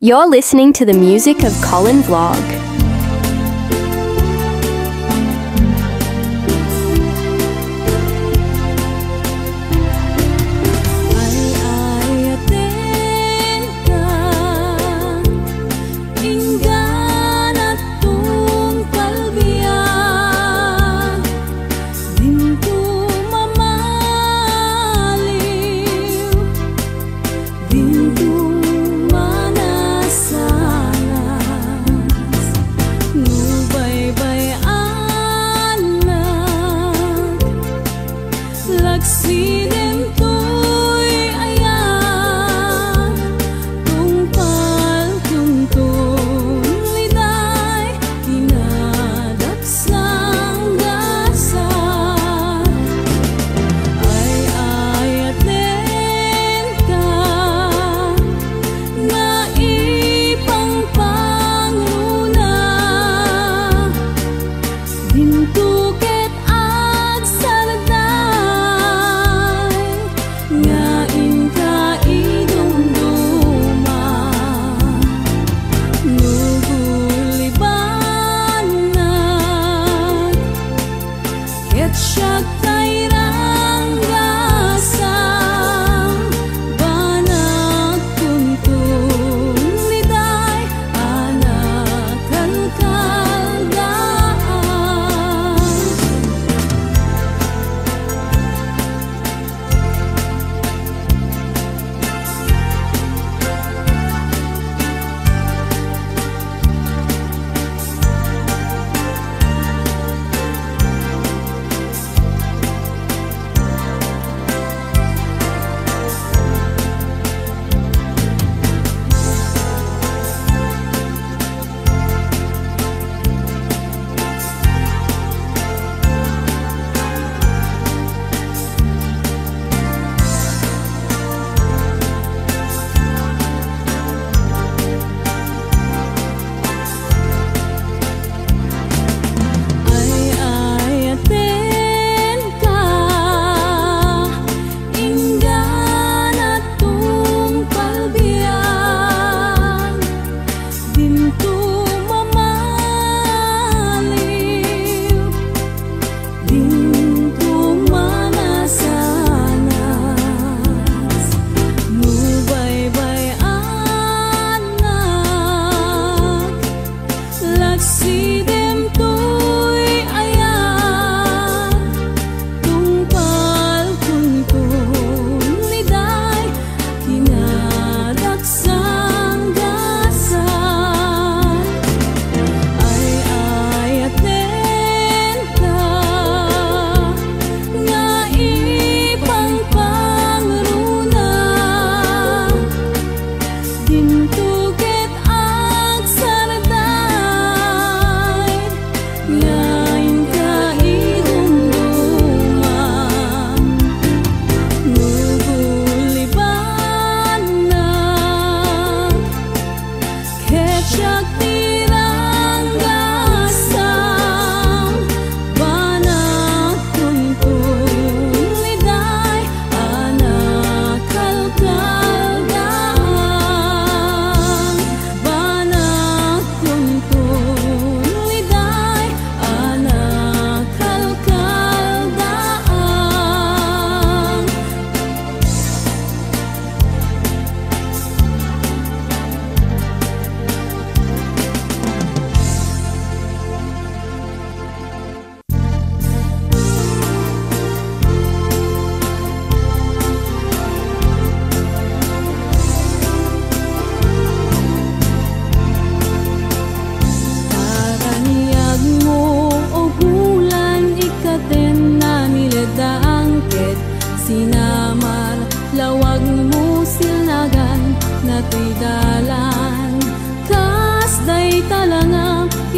You're listening to the music of Colin Vlog.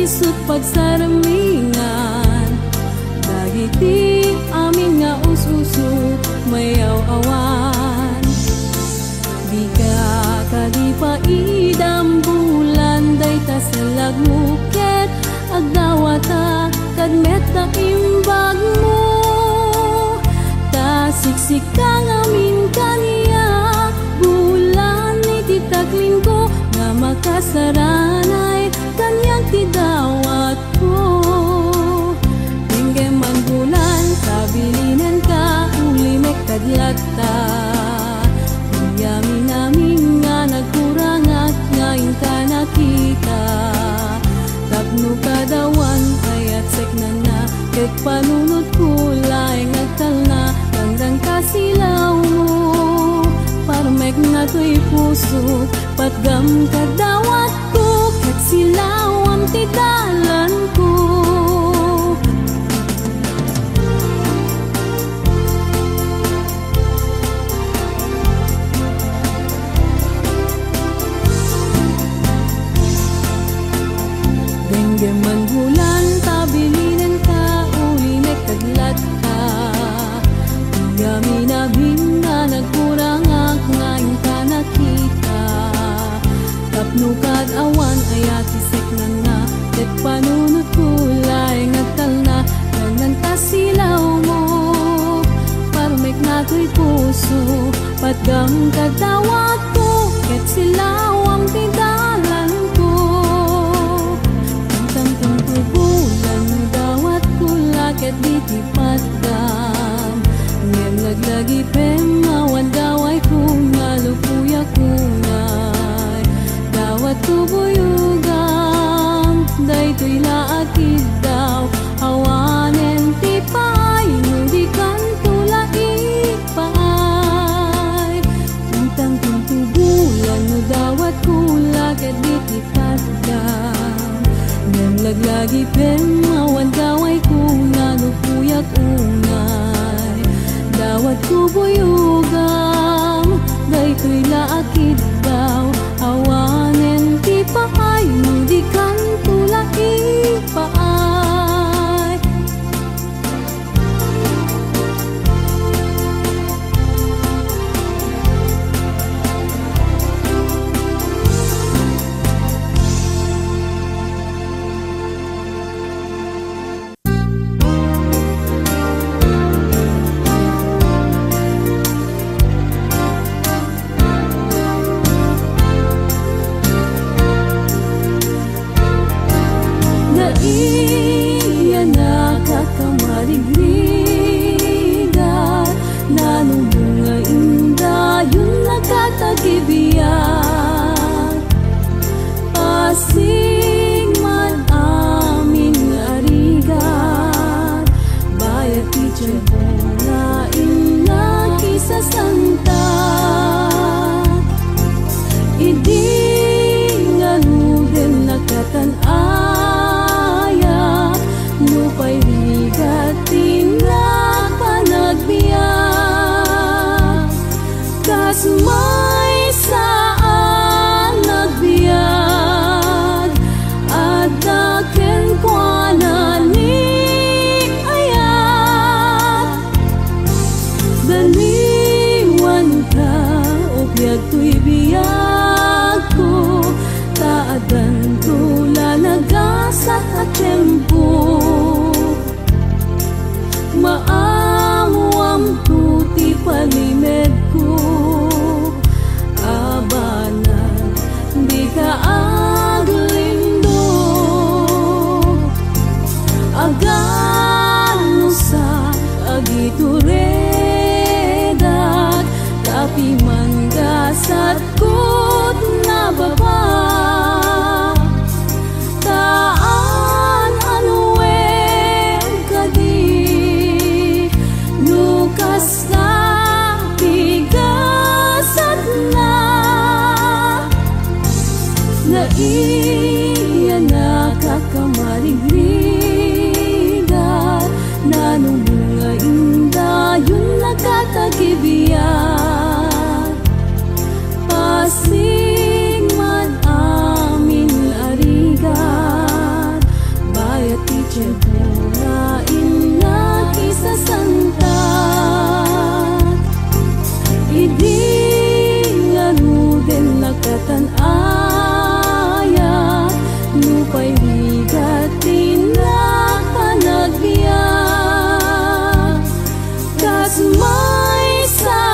isut pagsarmingan dagiti amin nga ususo mayaw awan di ka kadipa idam bulan day ta salag muket agdawata kadmet ta imbag mo ta siksik kang amin kaniya bulan iti taglin ko nga saranay kanyang tidawat ko. Tingge man bulan kabilinan ka uli mekadlat ta. Yamin namin nga nagkurang at ngayon ka nakita. Tapno kadawan ayat sek na na ket panunod kulay ngagtal na hanggang kasilaw mo. Parmek na to'y puso patgam kadawat ko ket silaw ang tidalan ko. Denggeman bulan tabilinan ka uli nagkaglat ka. Yamin namin na nagkurang ak ngayon ka nakita. Tapno kad awan ayat isek na na ket panunod kulay ngagtal na nang kasilaw mo. Parmek na to'y puso patgam kadawat ko ket silaw ang tidalan ko. Bulan dawat kula ket ditipat dam ngem laglagi pemawan daway kung malupuya kunay dawat kubuyugam daytoy laakid daw awanen tipay nudikan tulai paay untang bulan dawat kula ket ditipat dam laglagi pemawan daway kung nalupuyak unay dawat kubuyugam daytoy laakid daw awanen ti paay nudikan tulai paay. Iya nakakamarigriga nanong bunga inda yun nakatagibiyak. Pasig man amin arigat bayat teacher bunga ina kisa santa. Idi nga nuden nakatan-aya lupay bigatin na panagbiyak. Kasmay saan nagbiyak at daken kwa na ni ayat. Daliwan ka o biyag to'y biyak ko taadan tulalagasat at tiyempo. Maamwam tuti palimed ko abanan di ka aglindo agano sa agituredat tapi manggasat kut na baba. Taan anuem kadi nukas na tigasat na iya nakakamarigrigat nanong bunga inda yun nakatagibiyak. Pasig man amin arigat bayat teacher bunga ina kisa santa. Idi nga nuden nakatan-aya lupay bigatin na panagbiyak. Kasmay sa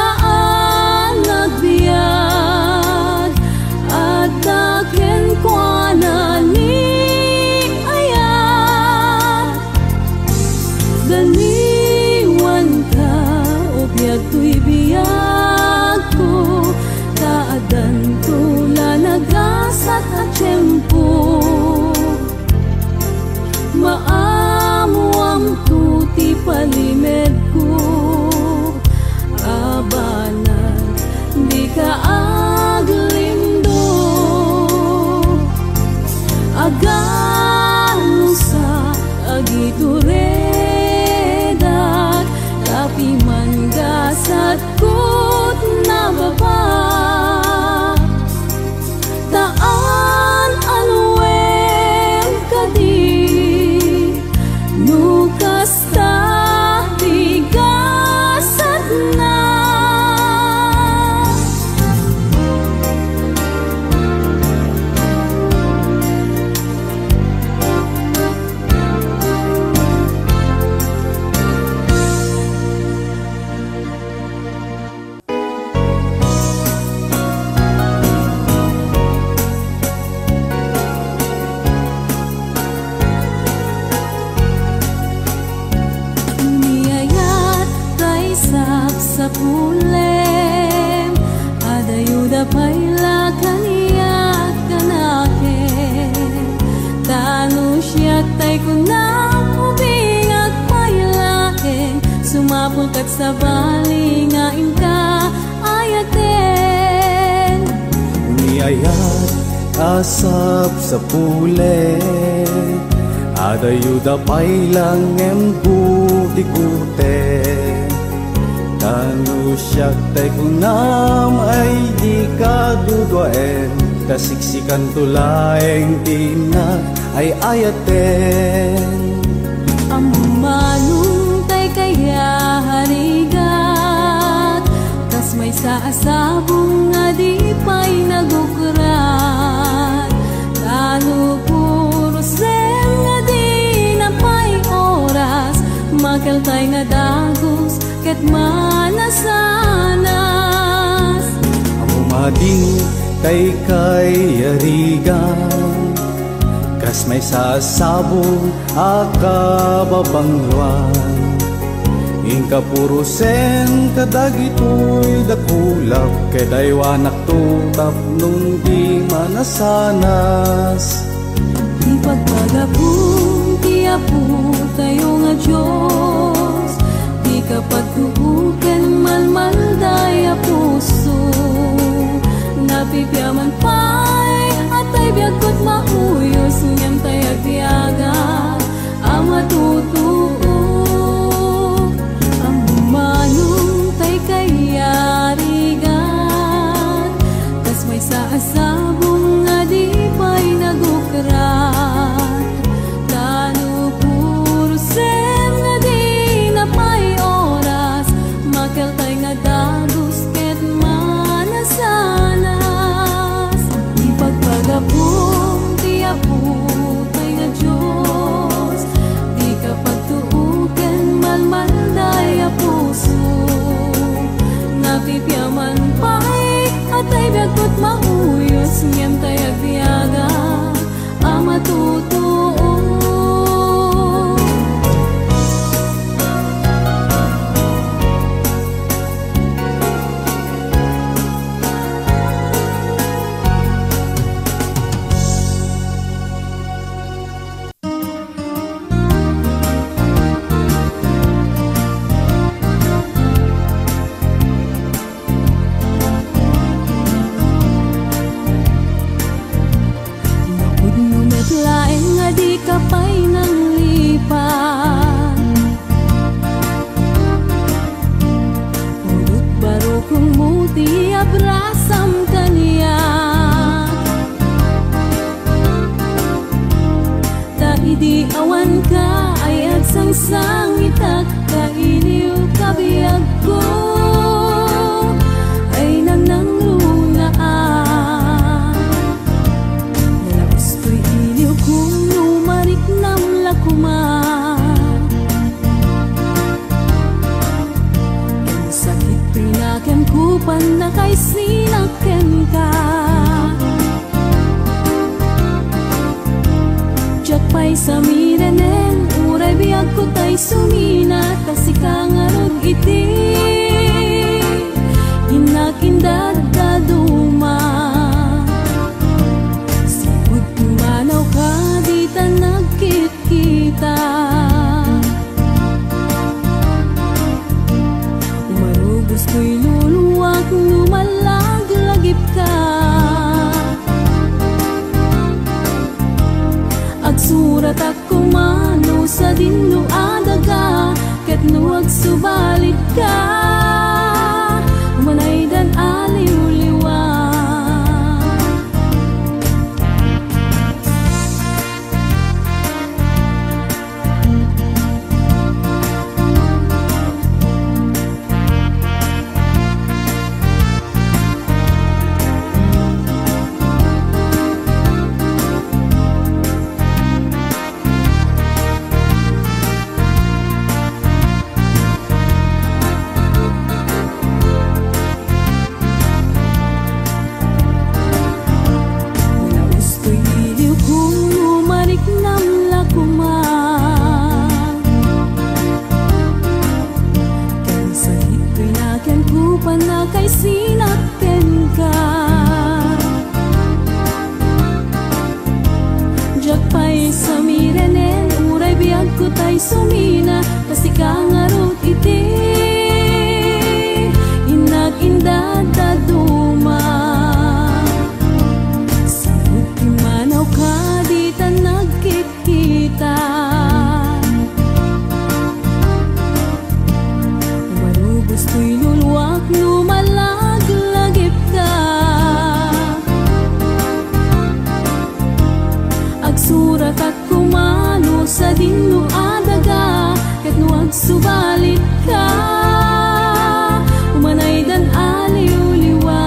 sabali nga inka ayaten. Umiayat asap sa pule, adayuda pailang empudikute. Tanu siyak tay kunam ay di kadudoen, kasiksikan tulaeng tinak ay ayaten. Amanong tay kaya harigat, kas may saasabong nga di pa'y nagukrat. Tanu puro sem nga di na pa'y oras, makaltay nga dagos ket manasanas. Amumading tay kay arigan, kas may sasabong akababangluan. Ingka puro sen kadagitoy dakulap, kedaywanak tutap nung di manasanas. Di pagpagapong tiyapo tayo nga Diyos, di kapag tuukan malmaldaya puso. Napipyaman pa'y atay biyagkot mauyos, ngem tay agtiaga ang matutuo. Ang manong tay kayarigan, kas may saasabong nga di pa'y nagukrat. Tanu puro sem nga di na pa'y oras, makaltay nga dagos ket manasanas. Di pagpagapong tiyapo tay nga Diyos, di kapag tuukan malmaldaya puso. Napipyaman pa'y atay biyagkot mauyos, ngem tay agtiaga ang matutuo. Laeng nga di kapay nang lipat, urut baro kung muti abrasam kaniya. Ta idi awan ka ay agsangsang itak, kailiw kabiyag ko ay nang lunaan. Kung numarik nam lakuman, ang sakit pinakem kupan na kay sinaken ka. Jak pa'y samirenen, uray biyag ko tay sumina, kasi kangarog iti inakindad daduma. Manaw ka di ta nagkit-kita, umarugos ko'y luluwak lumalag-lagip ka. Agsurat ako mano sa dinno adaga, ket nuwag subalit ka, umanay dan aliw-liwa. sumina kasi kangarot iti Sakat kumano sa dinno adaga ket nuag subalit ka umanay dan aliw-liwa.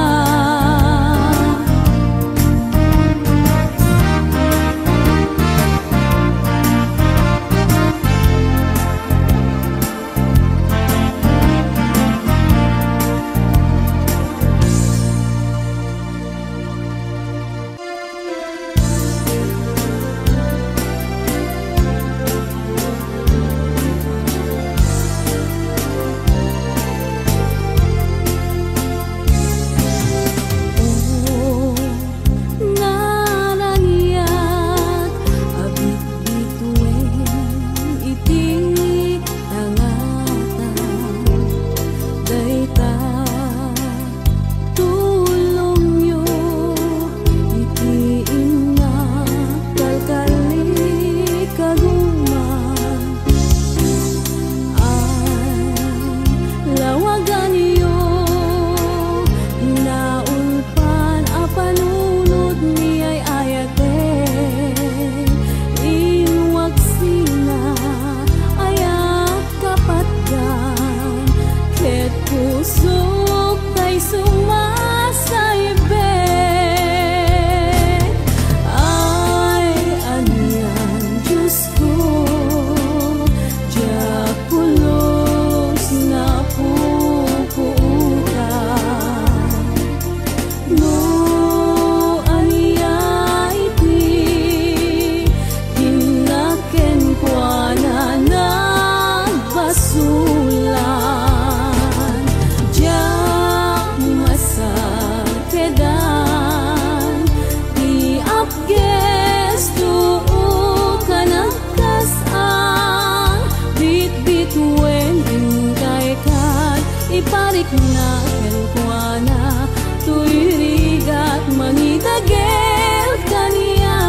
Iparik na kenkwana tuirigat mangitagel kaniya.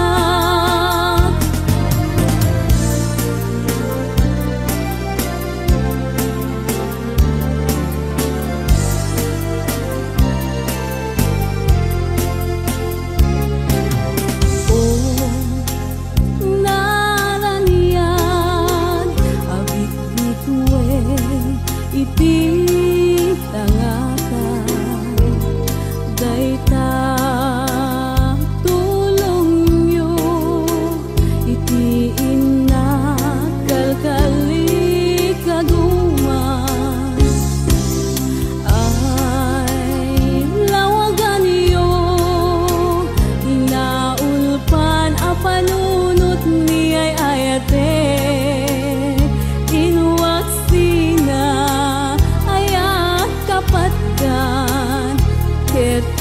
Oh, naraniyan abit bituwe iti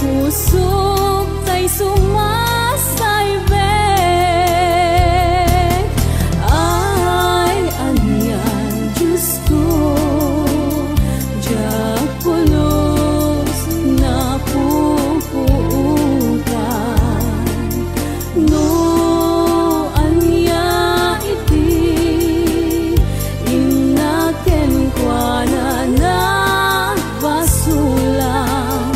pusok tay sumasaybek. Ay anyan Diyos ko, diyak pulos na pupuutan. No anya iti inaken kwa na basulang.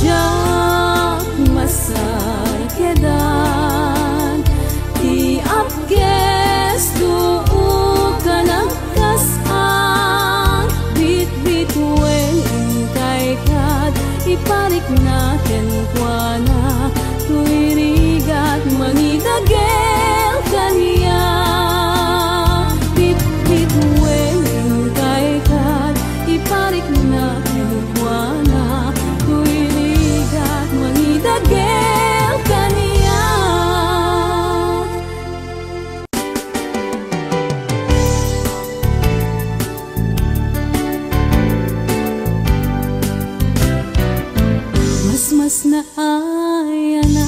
Jak masay kedan ti apges duu kanagkasan bit-bit wen ingkay kad iparik natin kwa na tuirigat mangitagel kaniya. Bit-bit wen ingkay kad iparik natin kwa na tuirigat mangitagel kaniya. Mas na ayana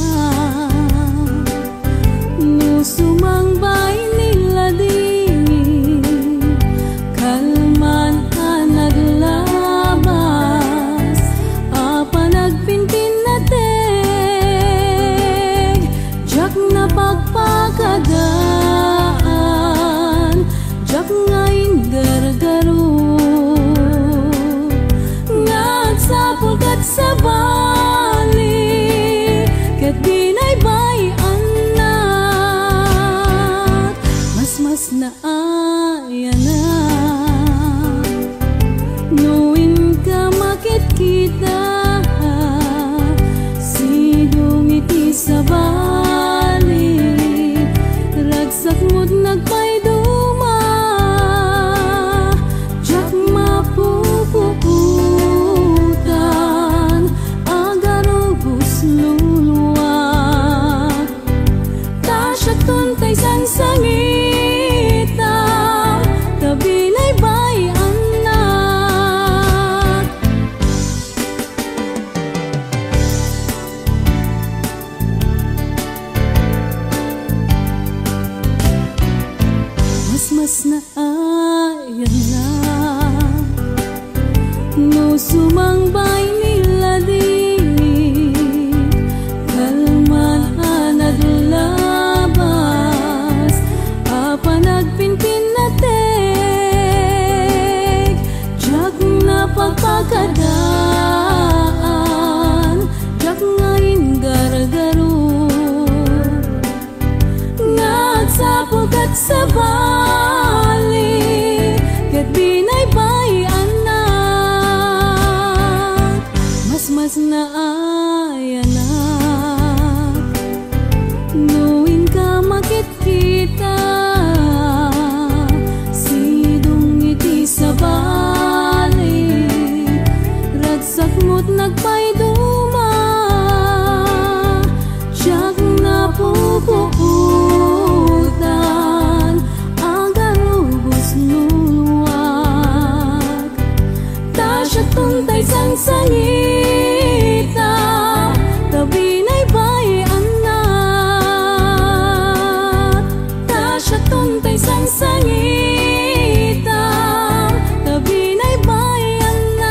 sa bali, ket binaybay anak, mas na ay anak, nuwing ka makit kita, sidong iti sa bali, ragsak mo't nagpayduma, tiyak na pupuutan, agar ubos nuluwag, tasya tuntay sangsangita, kabinaybay anak, tasya tuntay sangsangita, kabinaybay anak.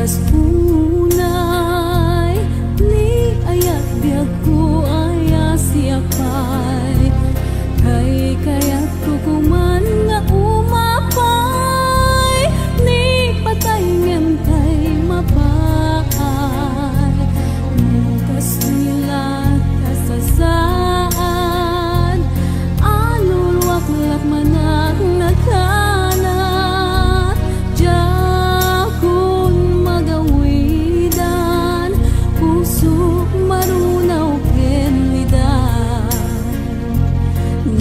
naranggas punay, ni ayak biag ko aya siapay, kay kayat ko kuman nga umapay, ni patay ngentay mapakay, mukas nila kasasaan, alul waklak manak nakanat, jakun magawidan, puso marunaw kenlidan,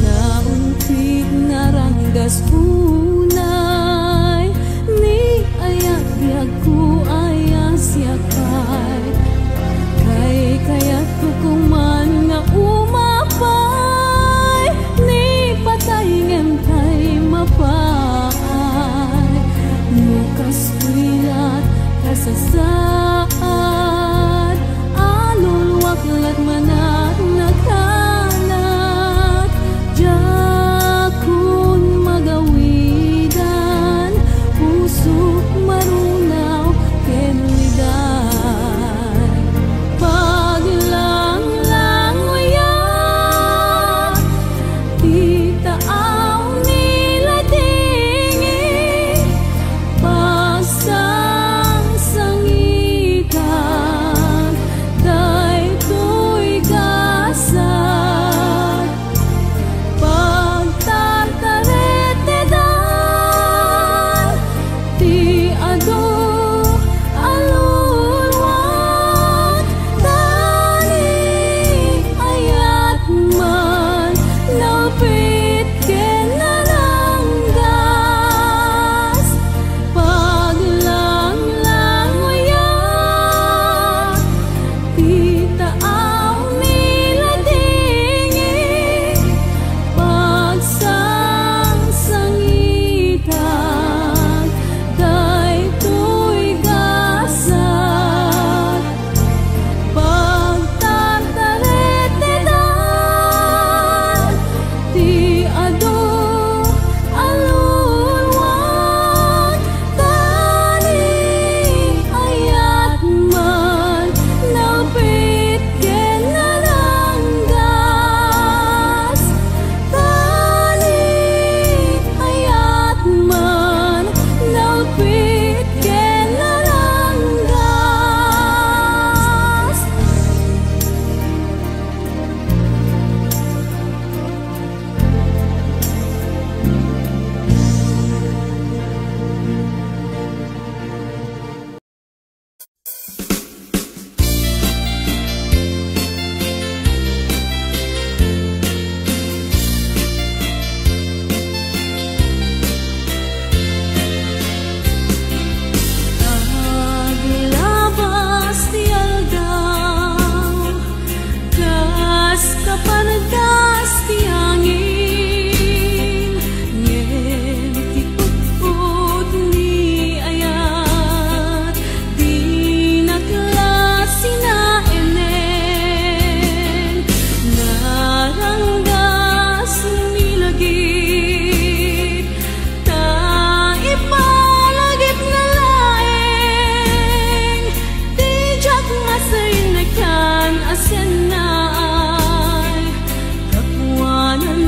nauntit naranggas punay, ni ayak biag ko aya siakay, kay kayat ko kuman nga umapay, ni patay ngentay mapay, mukas wilat kasasaad, alul waklat manak nakanat, jakun magawidan, puso marunaw kenlidan, paglang-lang uyan, di taaw nila tingin, pasang-sangitan, daytoy kasad, pagtataretedan, di ado alulwat, tani ayat man, napit kenaranggas, paglang-lang uyan, di taaw nila tingin, pagsang-sangitan, daytoy gasat, pagtataretedan, di ado alulwat, tani ayat man, napit kenaranggas, tani ayat man, napit kenaranggas. Paglabas ti aldaw, kas kapargas ti angin, ngem ti putput ni ayat, di naklas sinaenen, naranggas nilagit, ta ipalagip na laeng, di jak masay na kan asen na ay, kapuanan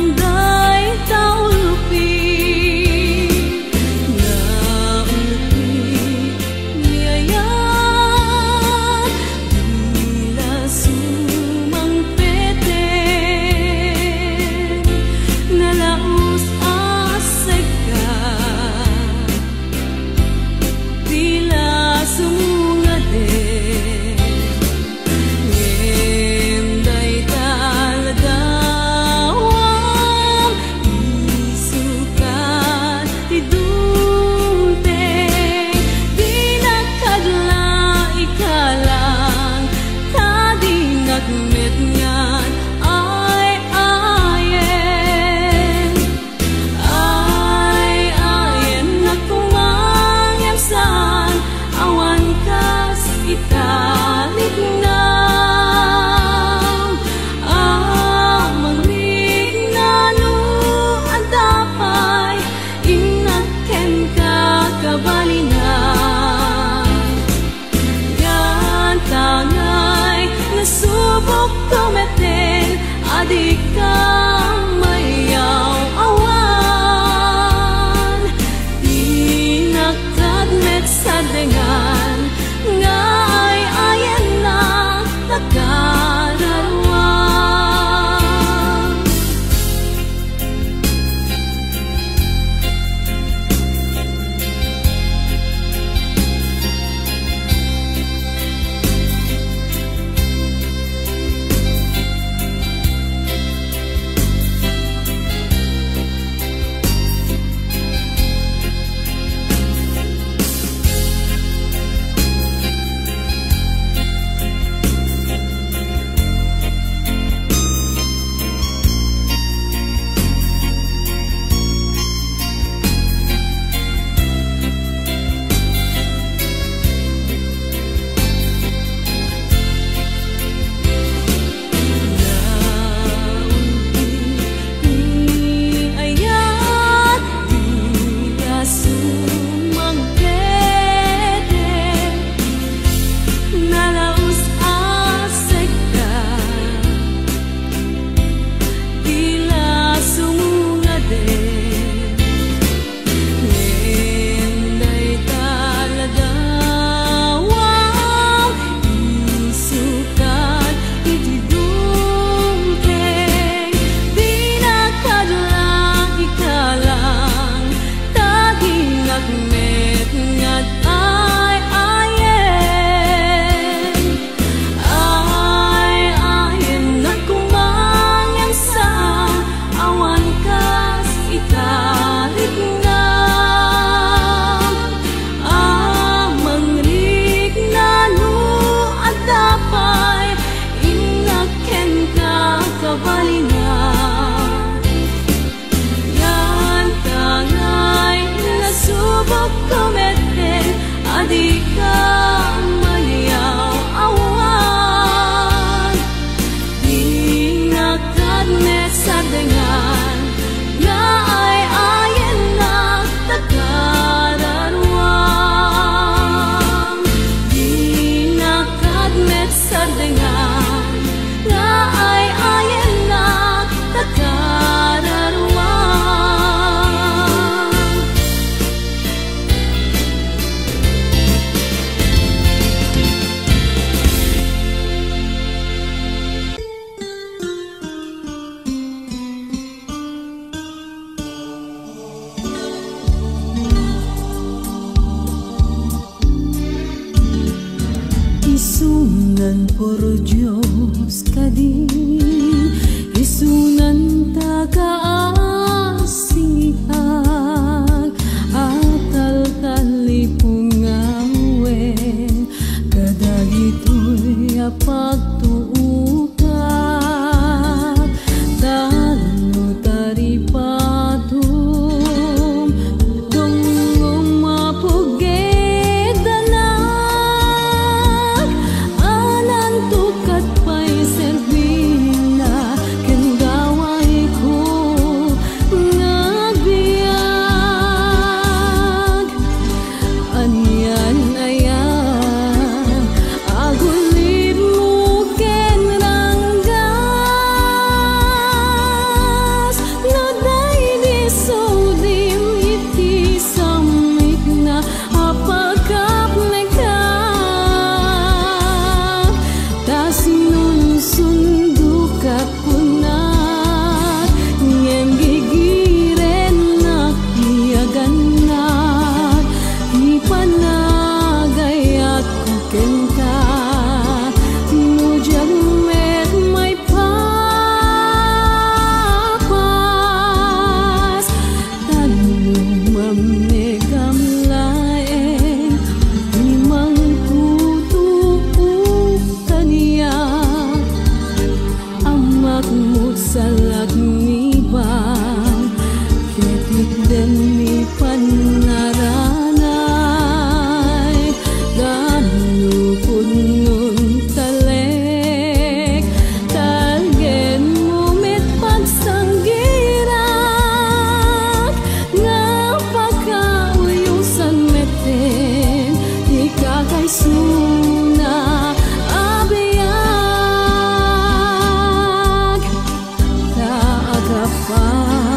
sardengan nga ay ayen na takararwang dinakadmet sardengan nga ay ayen na takararwang isunan por Diyos kadi isunan tagaasihag atal kalipungawe kadagitoy apagtuukan talo taripatum dungong mapugedana anan tukat pa'y serbina ken gaway ko ngagbiag anyan ayan agulid mo ken ranggas naday di sodim iti samik na apagkapnekak tasinun sundukat punat ngem gigiren nakiaganak ipanagayat ko kenta nujag met may papas tanumam negamlaeng imang tutup kaniya amak mutsalak nibang ketik den ni panaranay ganupod nun talek talgen mo met pagsanggirak nga pagkauyusan meten ikakay suna abiyag taagapag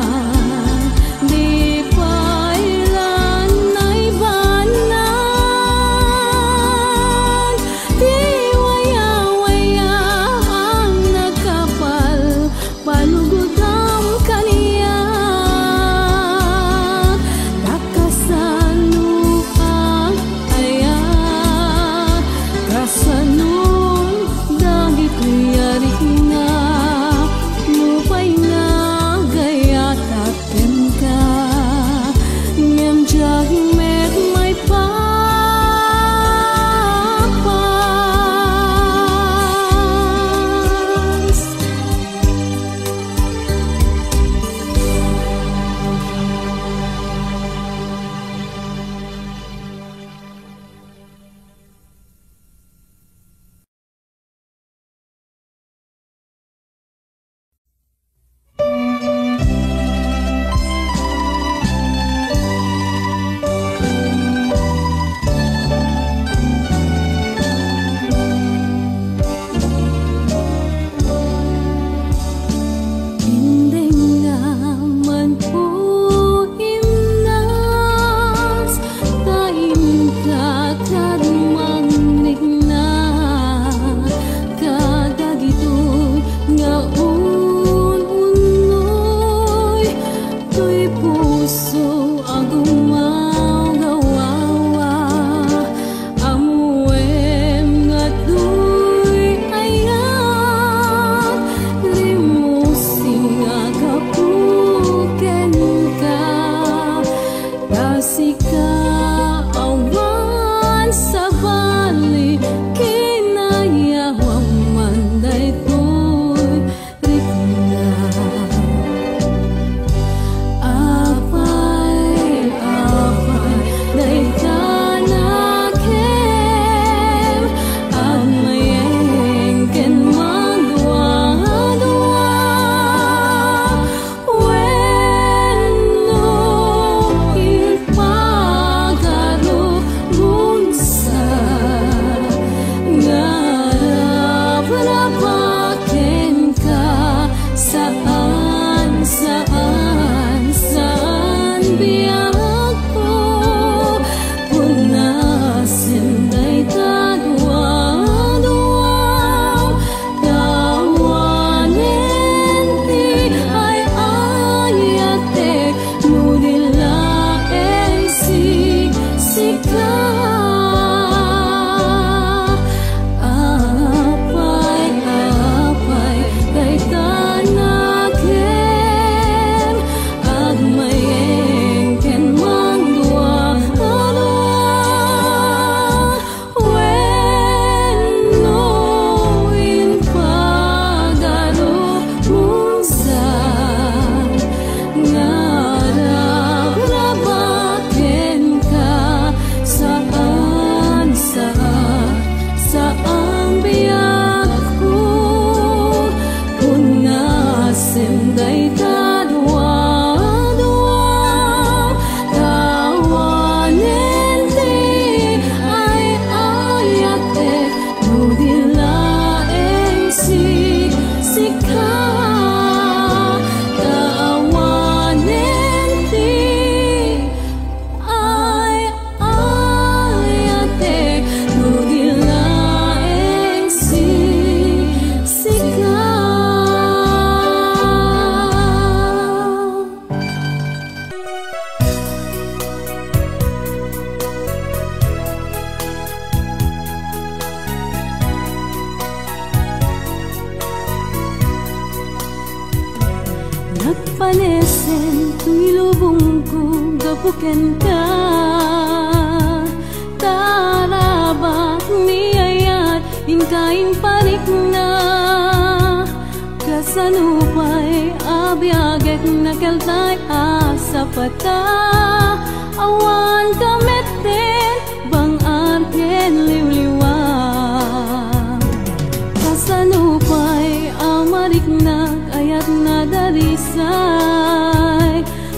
Nagpanesen tuilubong ko gapuken ka. Tarabat niyayat inkain panik na. Kasanupay abiyagek nakeltay asa pata. Awan kameten bang arken liwliwang. Kasanupay amarik na ayat na darisay.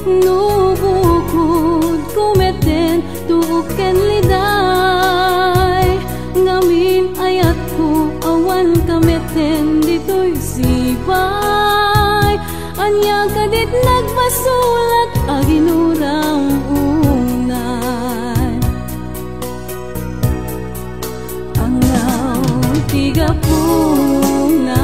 Nubukod kumeten tuuken liday. Ngamin ayat ko awan kameten dito'y sibay. Anya kadit nagpasulat aginurang unay. Angaw tiga puna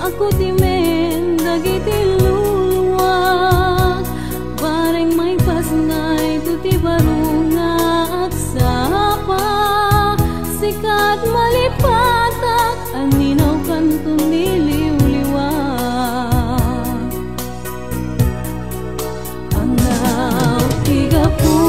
ako timen dagiti luluwag. Bareng may pasngay tuti barunga at sapa. Sikat malipatak aninaw kanto niliwliwag. Angaw tiga puna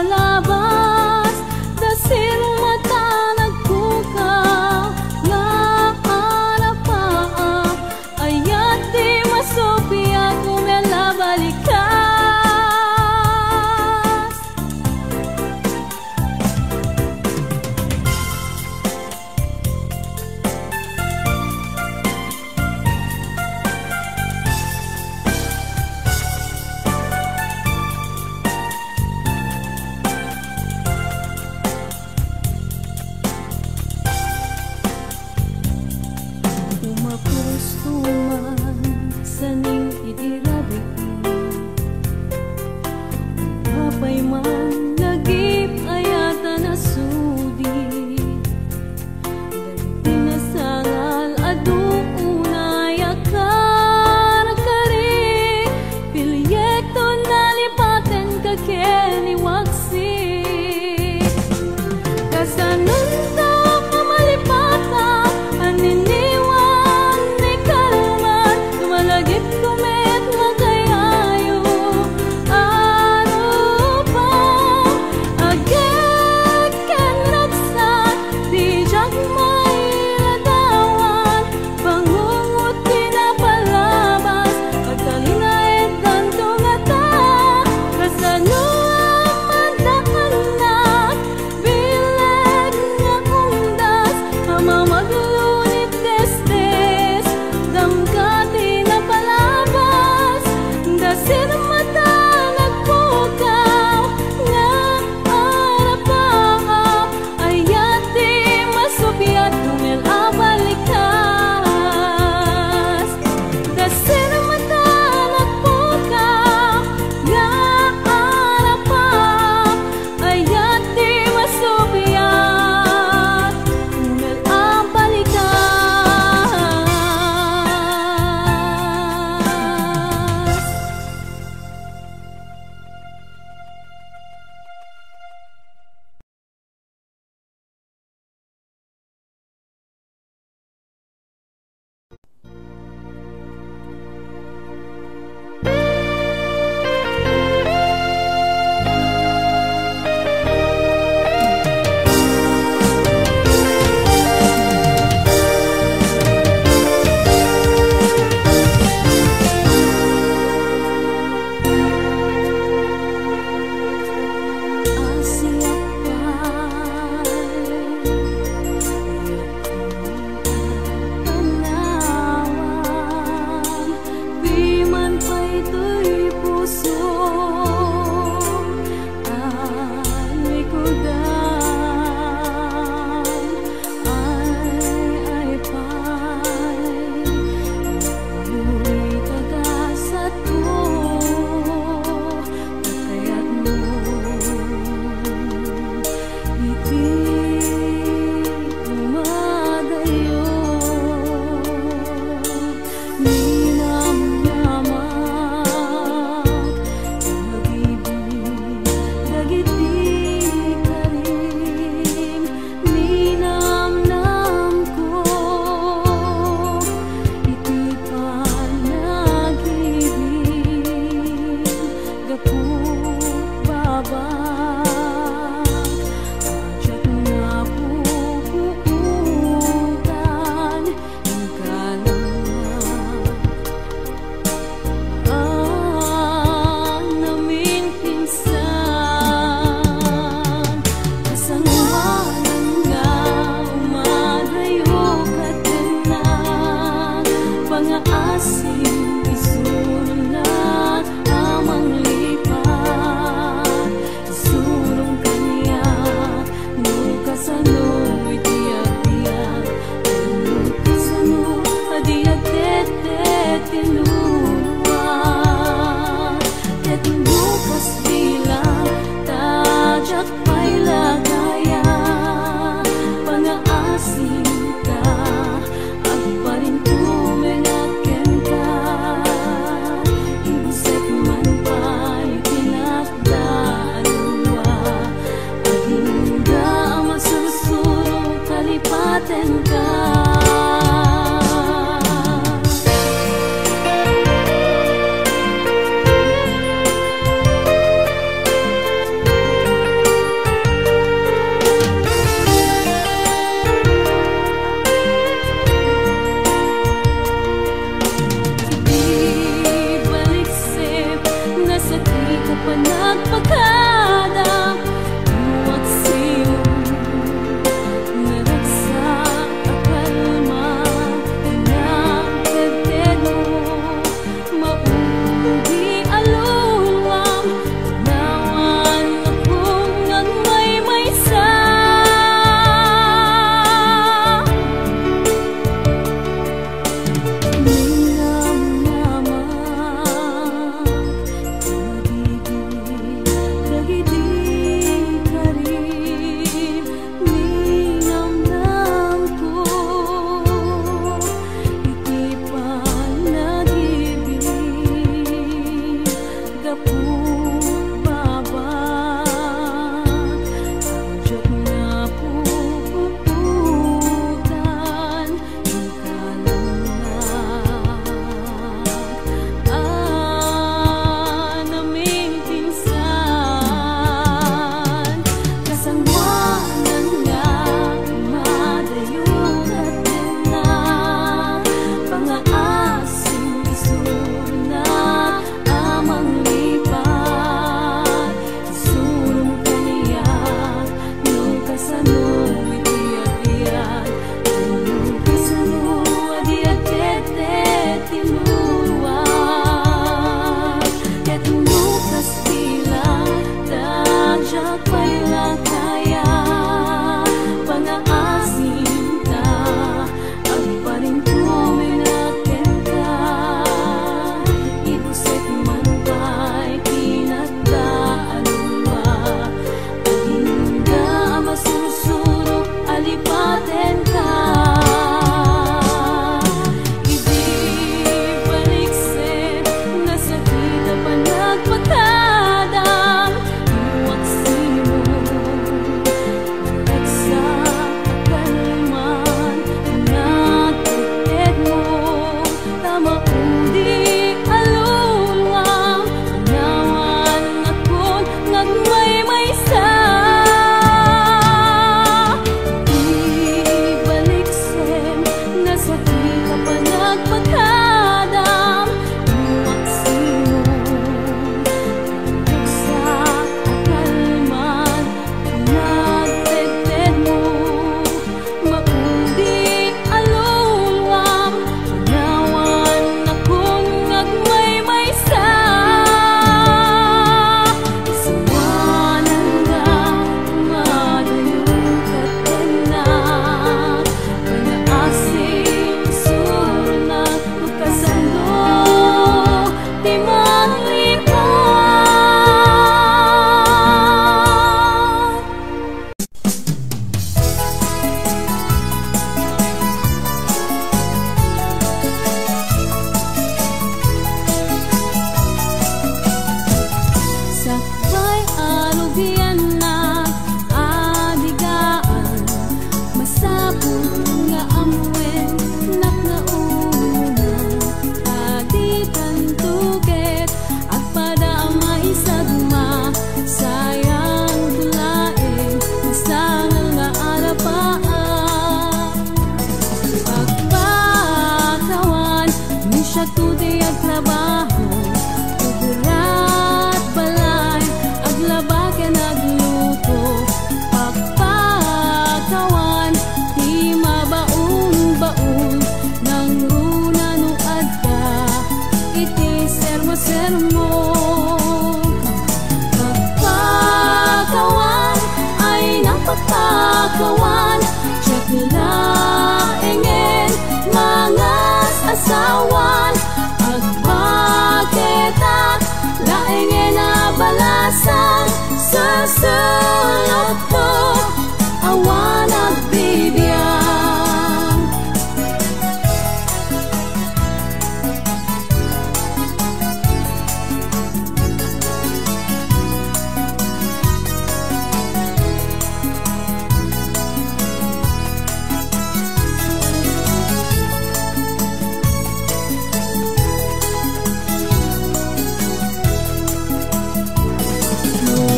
napalabas, dasil mata nagpukaw, nga anapaa, ayat di masupya kumela balikas. Umapustuman saning idirabi, kapay man nagip ayata na sudi, ganti na sangal adunay akarakari, pilyekto nalipaten kakeni waksi, kasanunta pamalipata aniniwan ni kalman, tumalagip kumet magayayo arupa, agek ken raksan di jak mailadawan, bangungot pinapalabas pagkalinaid gantong ata, kasano ang madaanak bileg nga undas, mamamaglunit desdes damkati na palabas, dasin mata nagpukaw, nga arapaa, ayat di masupyat kumela balikas, dasin mata nagpukaw, nga arapaa, ayat di masupyat kumela balikas. Isunod na amang lipat, karugian na adigaan masapul nga amwen nak nga una adikan tuket at pada maisagma sayang tulain masangal nga arapaan pagpakawan misya tuti at trabaho tugurat balay aglaba ka nagluto pagpakawan di mabaon-baon nang runa no adda iti sermo-sermo pagpakawan ay napagpakawan siya't nilaingin mga asawan agpaketak laingin na balasan sa sulok to awan nagbibiyang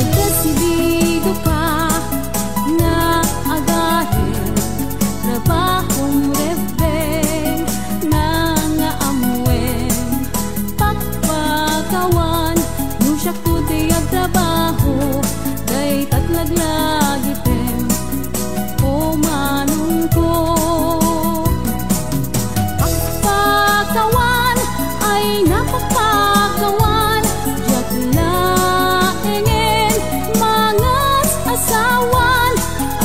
Nagkasibigo pa nga agahin trabahong rebeng na nga amwen pakpakawan nung siya kuti ang trabaho day tatlaglagitem o manong ko pakpakawan ay napakpakawan yak laingin mga asawan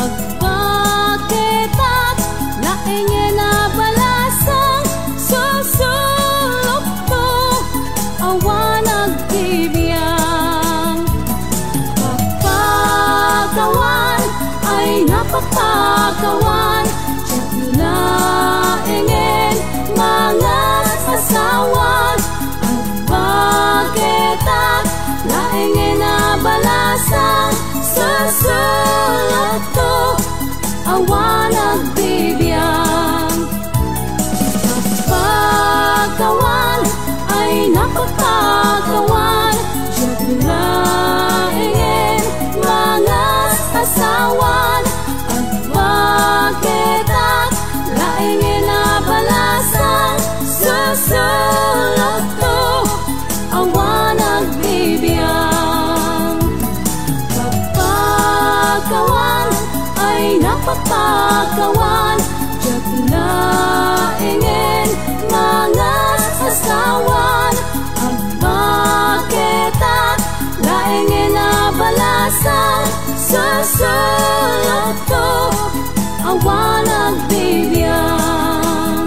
agpaketak laingin na balasang susulok to awan nagbibiyang pagpakawan ay napakpakawan yak laingin mga asawan agpaketak laingin na balasang susulok to awan nagbibiyang pagpakawan ay napakpakawan yak laingin mga asawan agpaketak laingin na balasang susulok to awan nagbibiyang pagpakawan ay napakpakawan yak laingin mga asawan agpaketak laingin na balasang susulok to awan nagbibiyang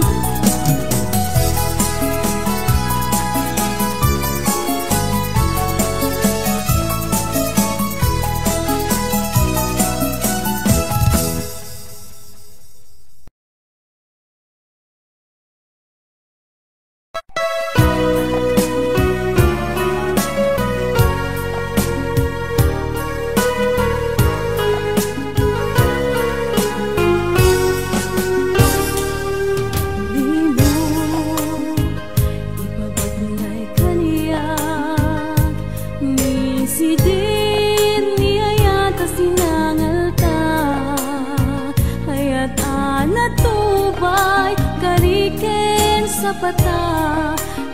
sapata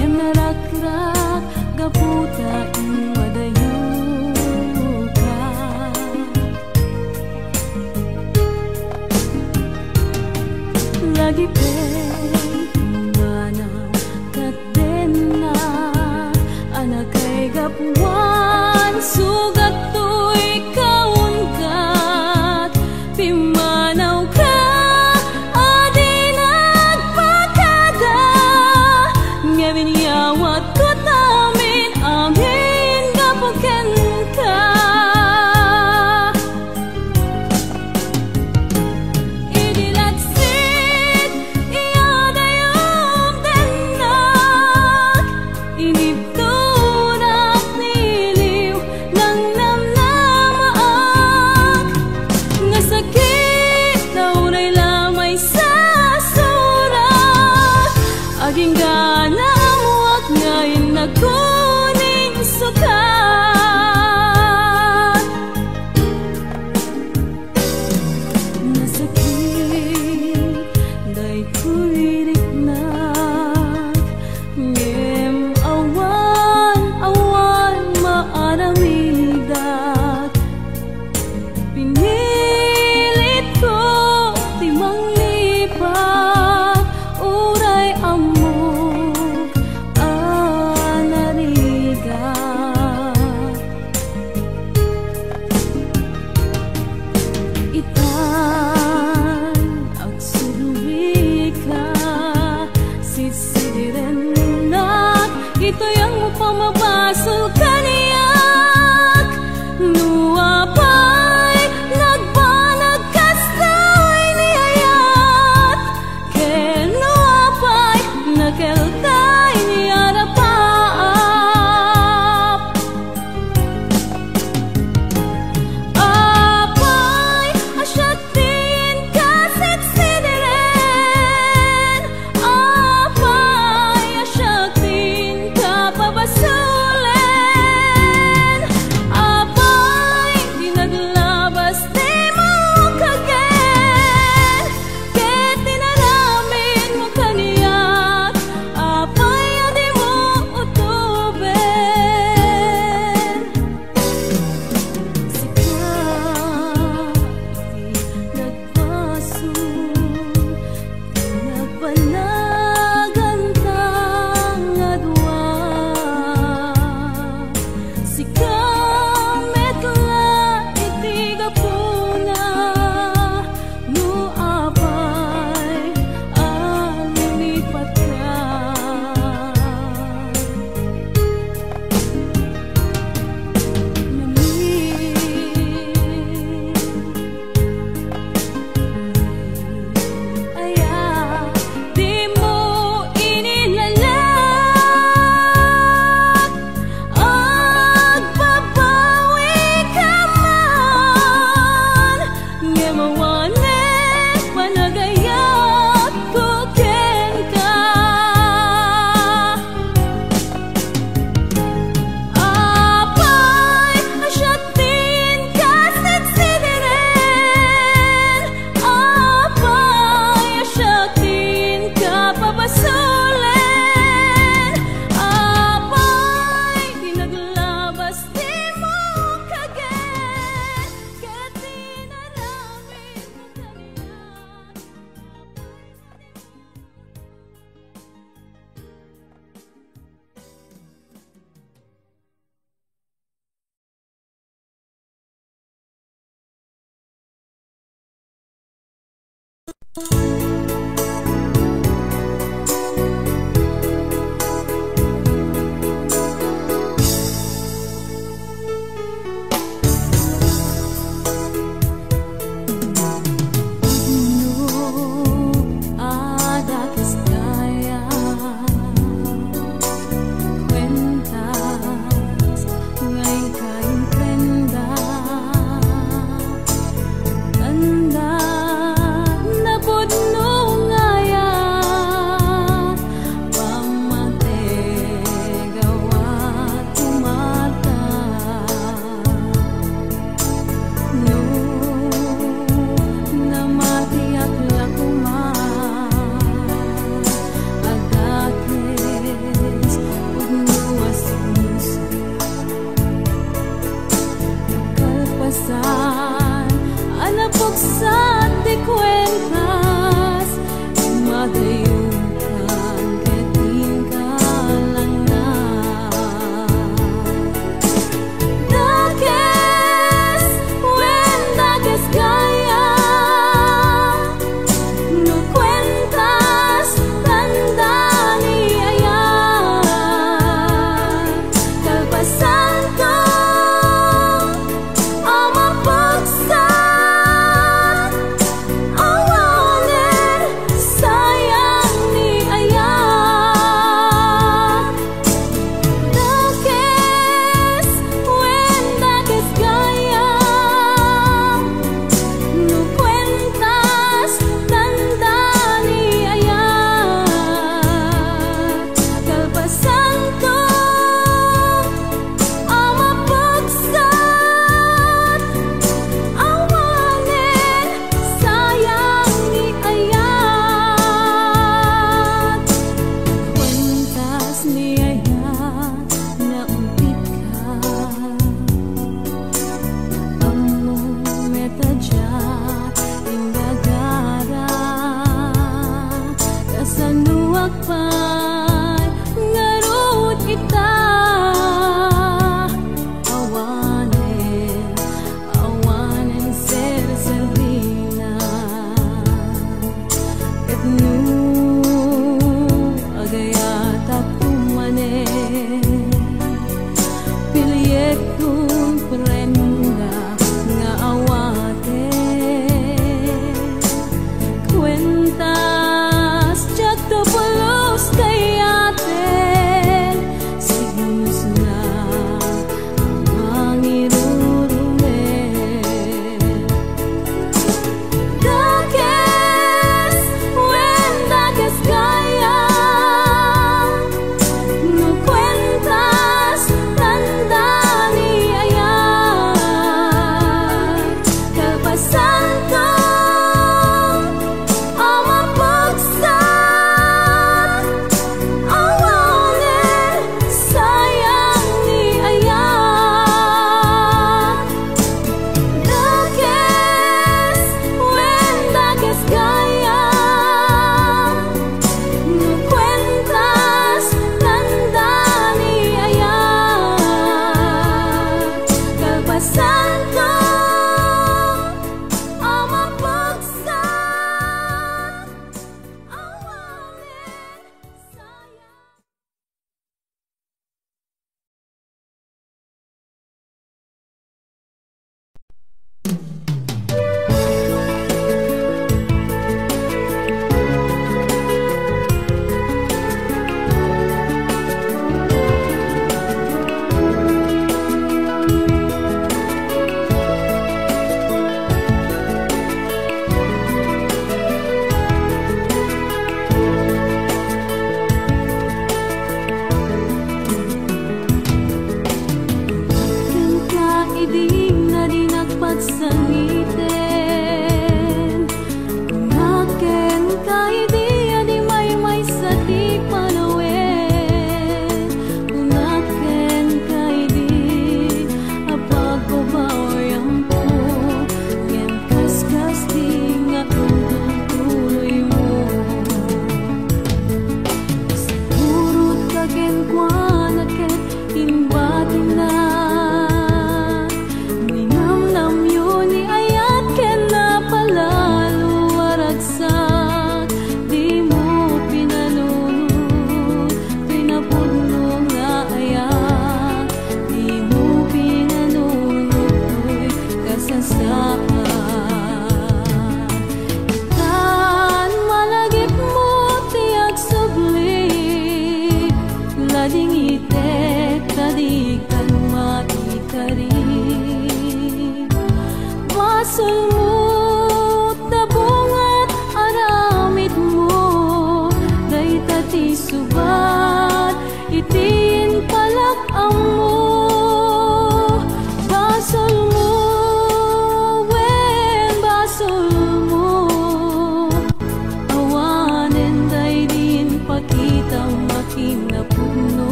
yang narakrak gaputa iwadayuka lagi manaw katena anak kay gapuan sugat to'y kaunkat pimanaw ka Nyawat ko tamin amin kapag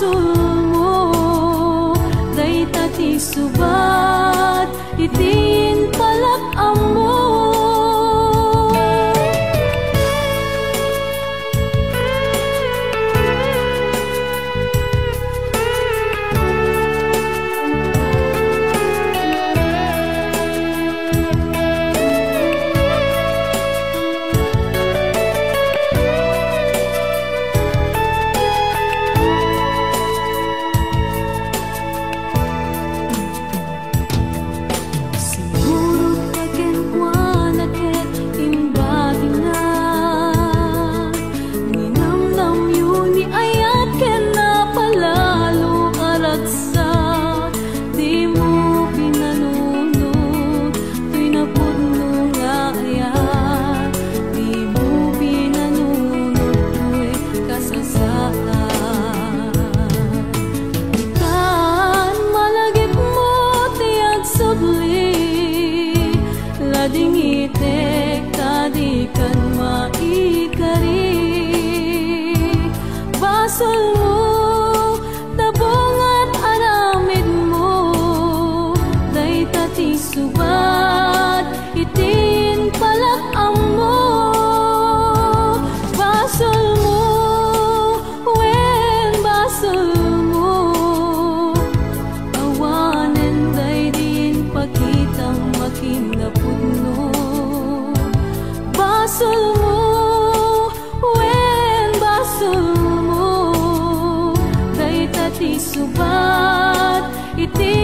basul mo, day tati subat, itin palak amo. Dingitek tadi kan maikari basul mo tabong at aramid mo day tati subat itin palak amo basul mo wen basul mo awanen day din pakitang makinapod basul mo, wen basul mo, day tati subat, itin